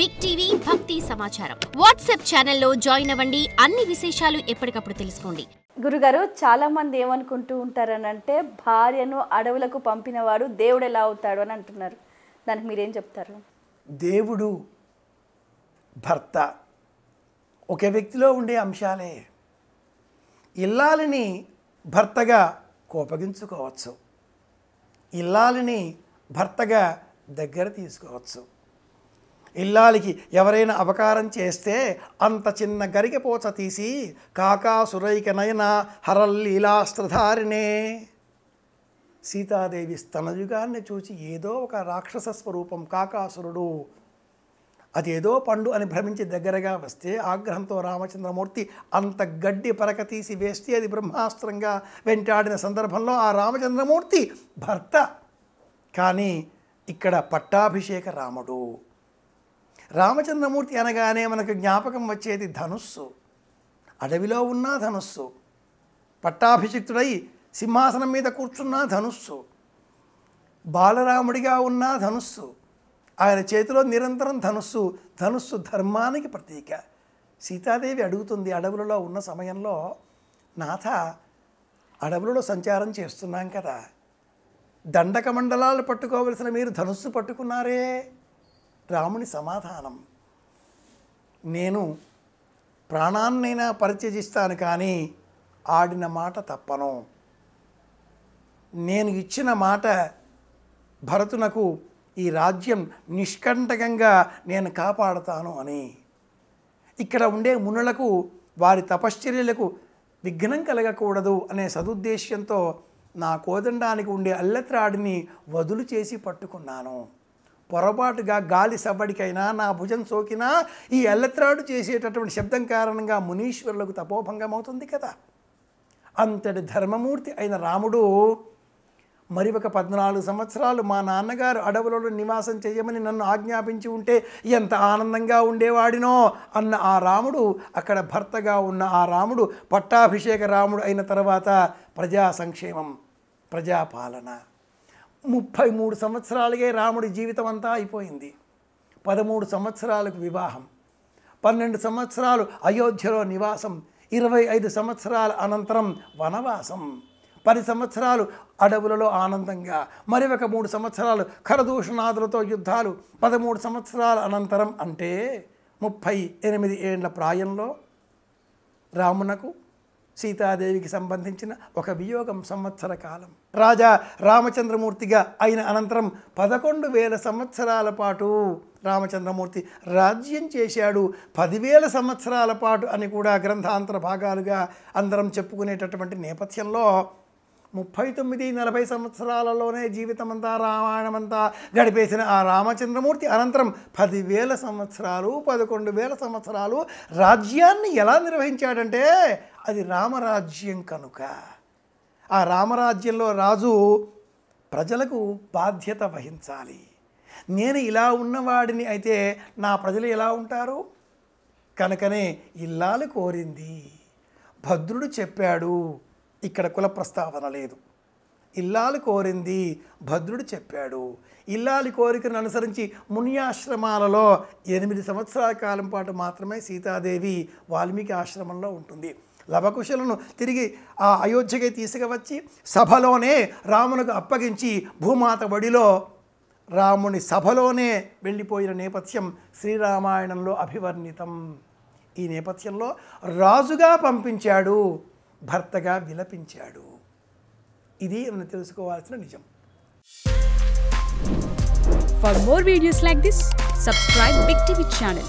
Big TV భక్తి సమాచారం WhatsApp ఛానల్లో జాయిన్ అవ్వండి. అన్ని విశేషాలు ఎప్పటికప్పుడు తెలుసుకోండి. గురుగారు, చాలా మంది ఏమనుకుంటూ ఉంటారనంటే భార్యను అడవులకు పంపినవాడు దేవుడు ఎలా అవుతాడు అని అంటున్నారు. దానికి మీరేం చెప్తారు? దేవుడు భర్త ఒక వ్యక్తిలో ఉండే అంశాలే. ఇల్లాలిని భర్తగా కోపగించుకోవచ్చు, ఇల్లాలిని భర్తగా దగ్గర తీసుకోవచ్చు. ఇల్లాలికి ఎవరైనా అపకారం చేస్తే అంత చిన్న గరికెపోచ తీసి కాకాసురైకనైనా హరల్లీలాస్త్రధారిణే. సీతాదేవి స్తనయుగాన్ని చూచి ఏదో ఒక రాక్షస స్వరూపం కాకాసురుడు, అదేదో పండు అని భ్రమించి దగ్గరగా వస్తే ఆగ్రహంతో రామచంద్రమూర్తి అంత గడ్డి పరక తీసి వేస్తే అది బ్రహ్మాస్త్రంగా వెంటాడిన సందర్భంలో ఆ రామచంద్రమూర్తి భర్త. కానీ ఇక్కడ పట్టాభిషేక రాముడు. రామచంద్రమూర్తి అనగానే మనకు జ్ఞాపకం వచ్చేది ధనుస్సు. అడవిలో ఉన్న ధనుస్సు, పట్టాభిషిక్తుడై సింహాసనం మీద కూర్చున్న ధనుస్సు, బాలరాముడిగా ఉన్న ధనుస్సు, ఆయన చేతిలో నిరంతరం ధనుస్సు. ధనుస్సు ధర్మానికి ప్రతీక. సీతాదేవి అడుగుతుంది అడవులలో ఉన్న సమయంలో, నాథ అడవులలో సంచారం చేస్తున్నాం కదా, దండక మండలాలు పట్టుకోవలసిన మీరు ధనుస్సు పట్టుకున్నారే. రాముని సమాధానం, నేను ప్రాణాన్నైనా పరిత్యజిస్తాను కానీ ఆడిన మాట తప్పను. నేను ఇచ్చిన మాట భరతునకు ఈ రాజ్యం నిష్కంటకంగా నేను కాపాడుతాను అని. ఇక్కడ ఉండే మునులకు వారి తపశ్చర్యలకు విఘ్నం కలగకూడదు అనే సదుద్దేశ్యంతో నా కోదండానికి ఉండే అల్లెత్రాడిని వదులు చేసి పట్టుకున్నాను. పొరపాటుగా గాలి సవ్వడికైనా నా భుజం సోకినా ఈ అల్లెత్రాడు చేసేటటువంటి శబ్దం కారణంగా మునీశ్వరులకు తపోభంగం అవుతుంది కదా. అంతటి ధర్మమూర్తి అయిన రాముడు మరి ఒక 14 సంవత్సరాలు మా నాన్నగారు అడవులలో నివాసం చేయమని నన్ను ఆజ్ఞాపించి ఉంటే ఎంత ఆనందంగా ఉండేవాడినో అన్న ఆ రాముడు, అక్కడ భర్తగా ఉన్న ఆ రాముడు పట్టాభిషేక రాముడు అయిన తర్వాత ప్రజా సంక్షేమం, ప్రజాపాలన. 33 సంవత్సరాలకే రాముడి జీవితం అంతా అయిపోయింది. 13 సంవత్సరాలకు వివాహం, 12 సంవత్సరాలు అయోధ్యలో నివాసం, 25 సంవత్సరాల అనంతరం వనవాసం, 10 సంవత్సరాలు అడవులలో ఆనందంగా, మరి ఒక 3 సంవత్సరాలు ఖరదూషణాదులతో యుద్ధాలు, 13 సంవత్సరాల అనంతరం అంటే 38 ఏళ్ల ప్రాయంలో రామునకు సీతాదేవికి సంబంధించిన ఒక వియోగం సంవత్సర కాలం. రాజా రామచంద్రమూర్తిగా అయిన అనంతరం 11,000 సంవత్సరాల పాటు రామచంద్రమూర్తి రాజ్యం చేశాడు. 10,000 సంవత్సరాల పాటు అని కూడా గ్రంథాంతర భాగాలుగా అందరం చెప్పుకునేటటువంటి నేపథ్యంలో 39-40 సంవత్సరాలలోనే జీవితమంతా రామాయణమంతా గడిపేసిన ఆ రామచంద్రమూర్తి అనంతరం 10,000 సంవత్సరాలు 11,000 సంవత్సరాలు రాజ్యాన్ని ఎలా నిర్వహించాడంటే అది రామరాజ్యం కనుక. ఆ రామరాజ్యంలో రాజు ప్రజలకు బాధ్యత వహించాలి. నేను ఇలా ఉన్నవాడిని అయితే నా ప్రజలు ఎలా ఉంటారు? కనుకనే ఇల్లాలు కోరింది, భద్రుడు చెప్పాడు. ఇక్కడ కుల ప్రస్తావన లేదు. ఇల్లాలు కోరింది, భద్రుడు చెప్పాడు. ఇల్లాలి కోరికను అనుసరించి మునియాశ్రమాలలో 8 సంవత్సరాల కాలం పాటు మాత్రమే సీతాదేవి వాల్మీకి ఆశ్రమంలో ఉంటుంది. లవకుశలను తిరిగి ఆ అయోధ్యకి తీసుకువచ్చి సభలోనే రామునకు అప్పగించి భూమాత బడిలో రాముని సభలోనే వెళ్ళిపోయిన నేపథ్యం శ్రీరామాయణంలో అభివర్ణితం. ఈ నేపథ్యంలో రాజుగా పంపించాడు, భర్తగా విలపించాడు. ఇది మనం తెలుసుకోవాల్సిన నిజం. For more videos like this, subscribe Big TV channel.